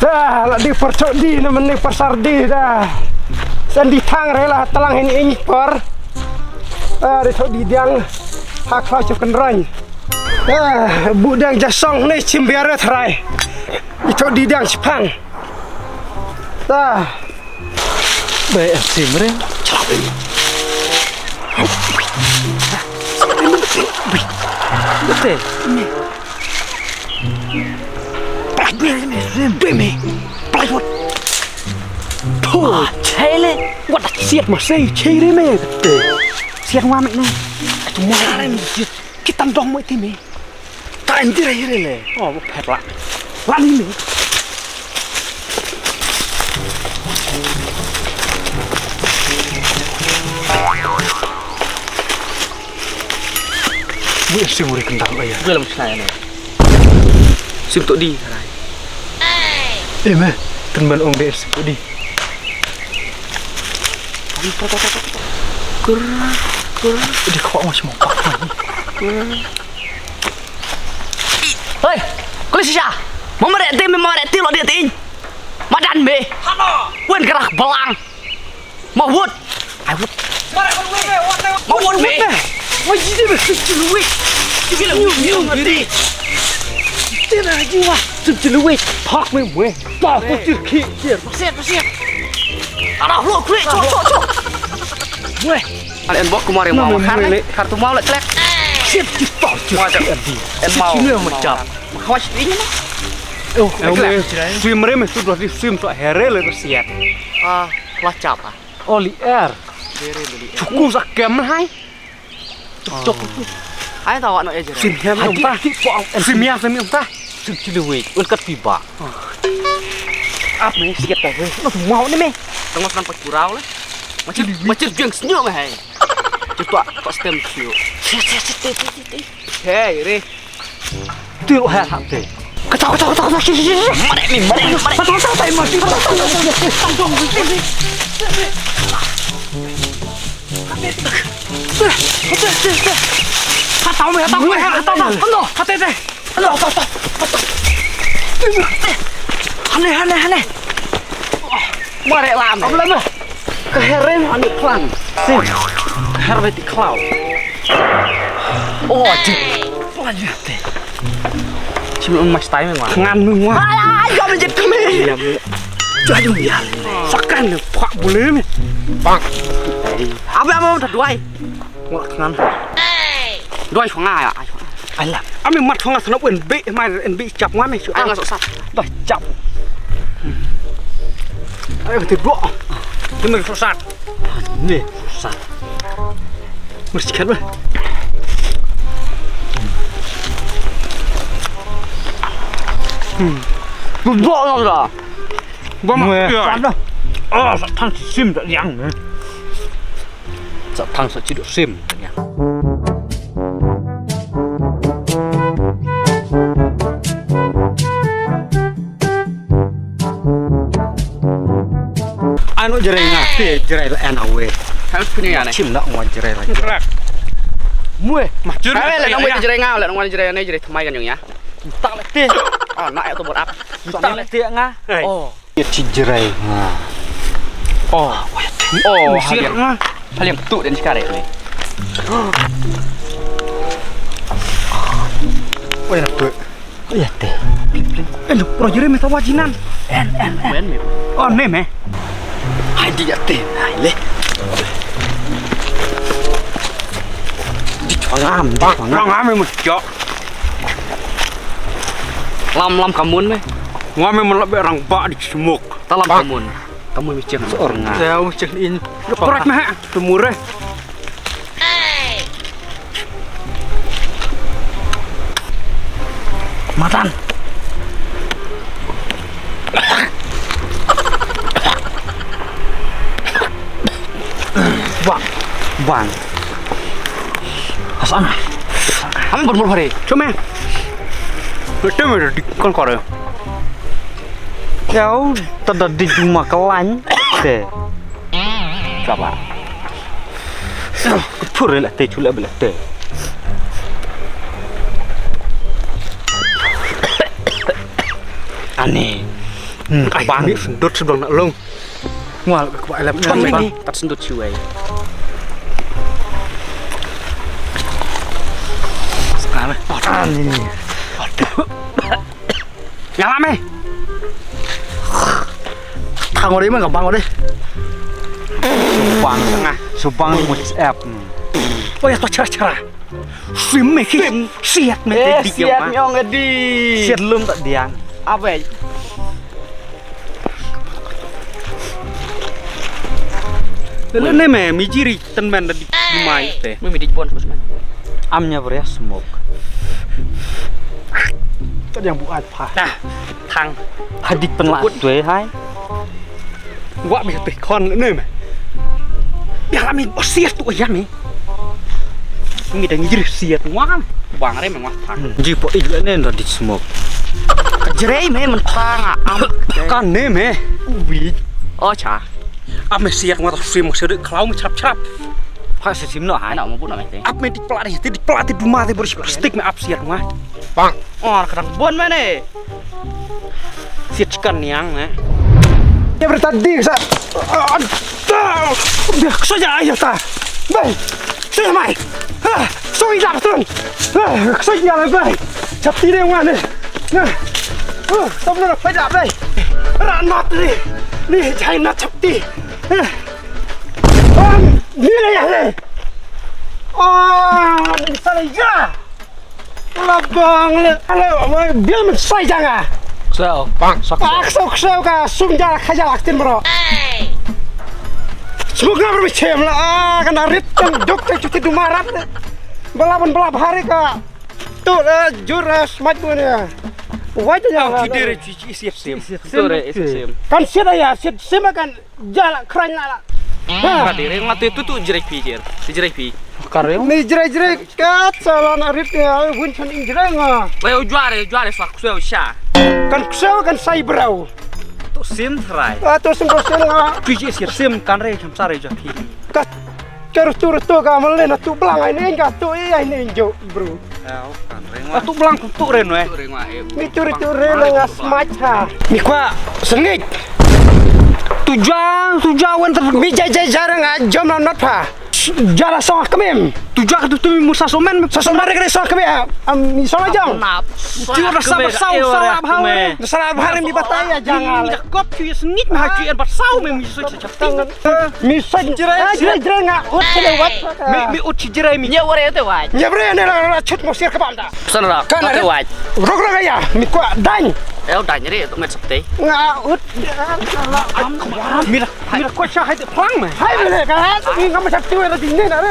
Dah, lah di percok di namanya persardi dah. Sendi thang rela telang ini per. Di thok di diang hak kau cakap rai. Budang jasong ni cimbiara terai. Di thok di diang Jepang. Dah. Baik sim re. Betul. Beme. Plywood. Thôi, chế lên. What the shit mà say chế đấy mẹ. Siết hoa mẹ này. Chúng mày làm gì? Cái tăm đong mới thế mẹ. Tại anh đi đây này. Ồ, phẹt lại. Lăn đi mẹ. Gue sim udah kentang ya. Gue lama sekali nih. Sim tuh di. Meh, teman om DS sim di. Kur, udah kok masih mau pakai. Hei, kau siapa? Mau mereti lo dia ting. Madan be. Wen gerak belang. Mau wood. I would. Mau wood be. Wah, jadi betul luwih. Jadi lu ngerti. Tidak lagi wah, luwih. Pak me we. Pak aku cirki. Pasir. Arah lu kulit, cok. Weh. Kalian bawa kemarin mau makan. Kartu mau lek. Siap cepat. En mau. Ini macam. Kawas ini mah. Oh, swim rem itu sudah di swim tuh herel itu siap. Lacap ah. Oli air. Cukup sakam hai. Cok. Ai tahu anak aja. Simnya mentah. Simnya mentah. Sim ciluwe. Ulkat piba. Apa ni sikat dah. Mau ni meh. Tengok sampai kurau lah. Macam jeng senyum hai. Cepat tak stem siu. Hei, re. Tu lu hai hak teh. Kata. Marek ni. Tai mati. Tanggung. Tahu. Aneh. Marek lam. Apa lama? Keheren anu klan. Sim. Herbeti cloud. Oh, cik. Lanjut deh. Cuma mas time memang. Nganu mah. Ayo menjadi kami. Jadi ya. Sakan pak boleh ni. Pak. Apa udah dua. Ngok ngan. Dua chong ai. Alah. Ami mat chong sanap NB mai NB chap ngam ni. Ai ngasok sat. Dah chap. Ayo tidur. Ini susah. Ini susah. Bersihkan bah. Bubuk lah. Gua mau. Oh, thang sim tak yang ni. Thang seciduk sim tak yang. Anu jerai ngati, jerai enawe. Harus punya ni. Cim nak ngwan jerai lagi. Mue, mah jerai. Nak ngwan jerai ngau, nak ngwan jerai ni jerai thamai kan yang ya. Tak letih. Ah, nak itu buat apa? Tak letih ngah. Oh, itu jerai ngah. Oh, hal yang betul dan sekarang ni. Oh, ya betul. Oh, ya teh. Lu pro jerai mesti wajinan. En. Oh, ni meh. Hai dia teh, hai le. Di chong am một chọ. Lam kamun meh. Ngam men lebih orang bak di semuk. Talam kamun. Kamu micin seorang. Saya micin ini. Lepas mah temure. Matan. Bang. Asana. Kami bermul hari. Cuma. Betul ada di kon-kon. Kau tidak di rumah kelan. Teh. Siapa? Pura lah teh cula belah teh. Aneh. bang sendut sebelum nak long. Mual ke buat alam Cuman bang. ini tak sendut cuy. Sekarang ini. Yang lama. Thằng ngồi đấy mà gặp băng vào đây. Subang một app. Oh ya, cara. Swim me khi siat me di Siap nyong edi. Siat lum tak diang. Apa ya? Lên đây mẹ mi jiri ten men di mai teh. Mimi di bon terus man. Amnya beria smoke. Có yang buat apa? Nah, thằng Hadik penlat tuh hai. Gua mi pe kon nữa mà. Biar mi siat tu ya mi. Mi dah ngijir siat ngoan. Bang đây mà ngoan thằng. Jipo itu nen di smoke. Jerai me men thang am. Kan ne me. Wi. Oh cha. Ap me siat ngwa swim se de klau me chap. Phai sim no hai. Anak mau bunuh mesti. Ap me di pelat di rumah te beris plastik me ap siat ngwa. Bang. Oh, kadang bon mana? Siat chicken niang ne. Ya bertadi sa. Dia saja ayo ta. Baik. Saya mai. So hilang tuan. Saya jalan baik. Cepat dia ngwa ni. Nah. Tông nó phải đạp đây. Ra nọt đi. Đi chạy nọt chập đi. Đi đây à đây. Sao đây ra? Là bang le. Hello, mà biết mình sai chăng à? Sao? Bang. Sao cả sung ra khai ra tin bro. Semoga berbicem lah. Kena riteng dokter cuci dumarat. Belapan hari ka. Tuh juras maju ni. Wajahnya Kidere cuci siap sim. Sore sim. kan siapa ya siapa kan jalan keren lah. Kadire ngatu itu tuh jerai pikir. Si jerai pi. Karyo. Ni jerai kat salah narit ya winchan jerai nga. Leo juare sak kusel sha. Kan kusel kan saya berau. Tu sim try. Atau sembroh nga. Cuci siap sim kan re jam sare japi. Kat terus tu kamu lena tu belang ini enggak tu ini jo bro. Kan re. Tu belang tu ren we. Mi turi lengas maca. Mi kwa sengit. Tujuan wan mi jai jarang jom not pa. Jala soh kemem. Tujuan tu musa somen. Sasomare kene soh kemem. Mi soh jong. Tiur sama salah bahare. Salah bahare mi bataya jangan. Mi kop cuy sengit mah cuy en basau mi so cacap. Mi jerai nga ut kelewat. Mi ut jerai mi. Nyawa itu waj. Nyabre ne la chut mosir ke banda. Pesan dah. Kan Itu waj. Rok ya mi kwa dan. El dah nyeri itu met septi. Nga ut. Mi kwa cha hai plang mah. Hai bele kan. Mi ngam chap tu la ding ne na.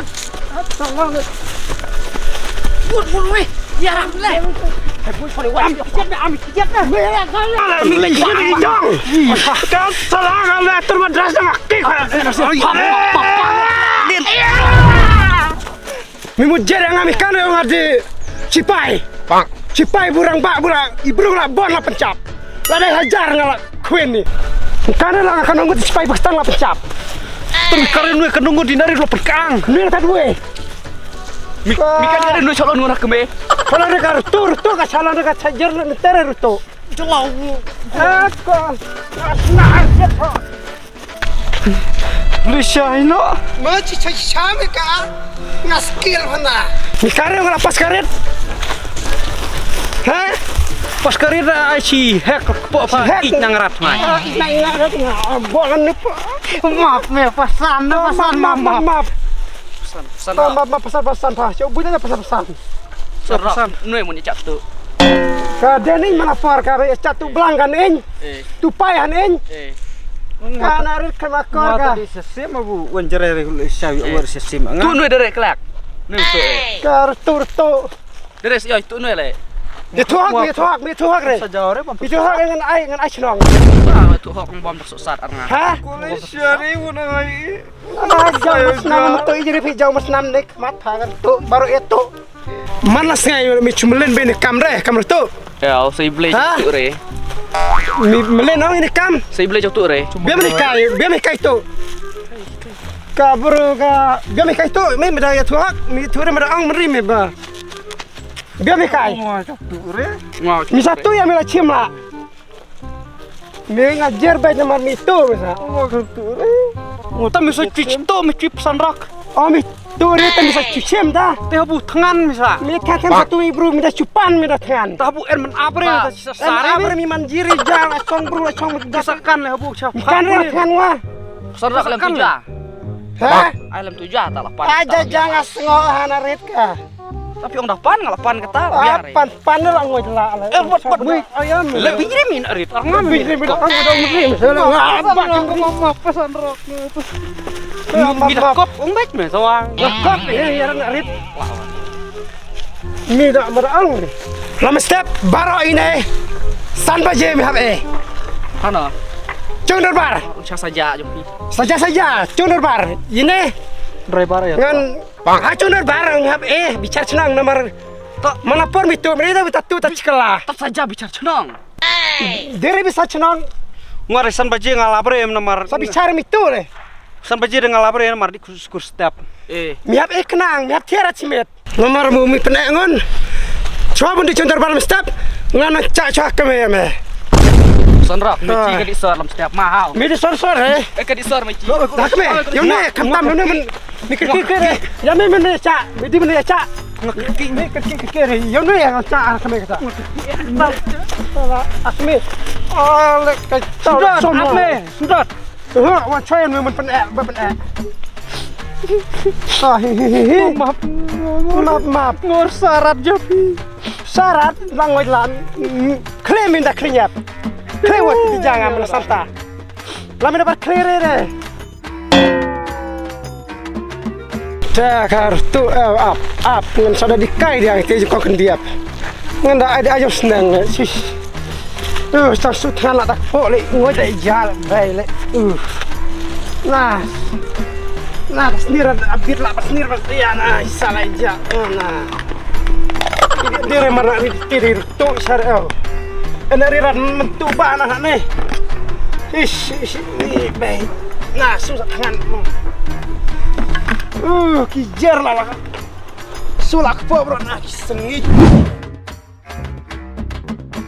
Bun weh. Ya ramle. Am kijet na. Mi ya kan. Mi jong. Kan salah la termadras na ki. Mi mujer ngami kan ngadi cipai. Bang. Cipai burang ibrung lah bon lah pencap. Lah dah hajar ngala queen ni. Karena lah akan nunggu cipai Pakistan lah pencap. Terus karen we kenunggu dinari lo perkang. Ni tak duwe. Mi kan ada nu calon ngurah keme. Kalau dekat tur ka salah dekat sajar le tere ruto. Jelau. Aku asnar siapa. Lu syahino. Macam cai ka ngaskil mana. Ni karen ngala pas karen. Hah? Pas karira si hek po apa ik nang rat mai. Bolan ni maaf me pesan maaf. Pesan pa. Coba bunyinya pesan. Serap. Nui mau nyecap tu. Kada ni mana par kada catu belangkan ing. Tu payan ing. Kana rit kena kor ka. Tadi sesim abu wanjere syai war sesim. Tu nui derek kelak. Nui tu. Kar tur tu. Derek yo tu nui le. Mi tuak re. Sajare Mi tuak dengan ai chnong. Ah tu hok bom tak sat arnga. Ha? syari unai. Jauh senam tu jadi jauh senam nek mat kan tu baru itu. Mana sengai mi cumelen ben kamera tu. Ya, saya beli tu re. Mi melen orang ini kam. Saya beli tu re. Biar mereka itu. Kabur ka biar mereka itu mi medaya tuak mi ture merang meri me ba. Biar mereka. Tu re. Ngau. Mi satu yang mila cim lah. Mi ngajar baik nomor itu masa. Oh, ta mi so cito mi chip sanrak. Oh mi tu dia tak bisa cucem dah. Te habu tangan misa. Mi kan satu bro mi dah cupan mi dah tangan. Ta habu men apre ta Sari sare mi manjiri jang acong bro acong dasakan habu cha. Kan tangan wah. Sanrak alam tuja. Hah? Alam tuja tak lapan. Aja jangan sengoh hanarit ka. Tapi orang dapan ngalapan kata biar. Pan lah ngoi lah. Buat ayam. lebih ini min arit. Arnam Lebih udah muslim. Apa pesan rok. Mida kop baik me sawang. Kop ini yang arit. Mi dah merang. Lama step baro ini. San baje mi habe. Hana. Cung bar. Usah saja jumpi. Saja cung bar. Ini Driver ya. ngan cung bar habe bicara senang nomor mana pun itu mereka betul tak sekolah. Tetap saja bicara senang. Dia bisa senang. Ngarisan baje ngalabre nomor. Saya bicara itu le. San baje ngalabre nomor di khusus step. Mi habe kenang, mi habe tiara cimet. Nomor mu mi penengon. Coba pun di cung bar step. Ngan cak kami me. Sanrak meci ke di sor dalam setiap mahal. Mi di sor Ke di sor meci. Dah kami. Yang ni kamtam yang ni men mikir yang ni men cak. Di men cak. Ni kekir. Yang ni yang cak kami kata. Asmi. Oh, Sudah, Asmi. Sudah. Wan cuy ni men penek. Maaf. Ngor syarat japi. Syarat langoi lan. Klaim minta klinyap. Klewat di jangan melasanta. Lama dapat clear deh. Cakar tu up. Ngan sudah dikai dia itu kau kendiap. Ngan dah ada aja senang. Tak suka nak tak boleh. Ngoi dah jalan baik. Nah, sendiri abit lah sendiri pasti ya. Nah, salah aja. Nah, dia remar diri tu syariah. Enariran mentuba anak ni. Ni baik. Nah, susah tangan. Kijar lah. Sulak po bro, nah sengit.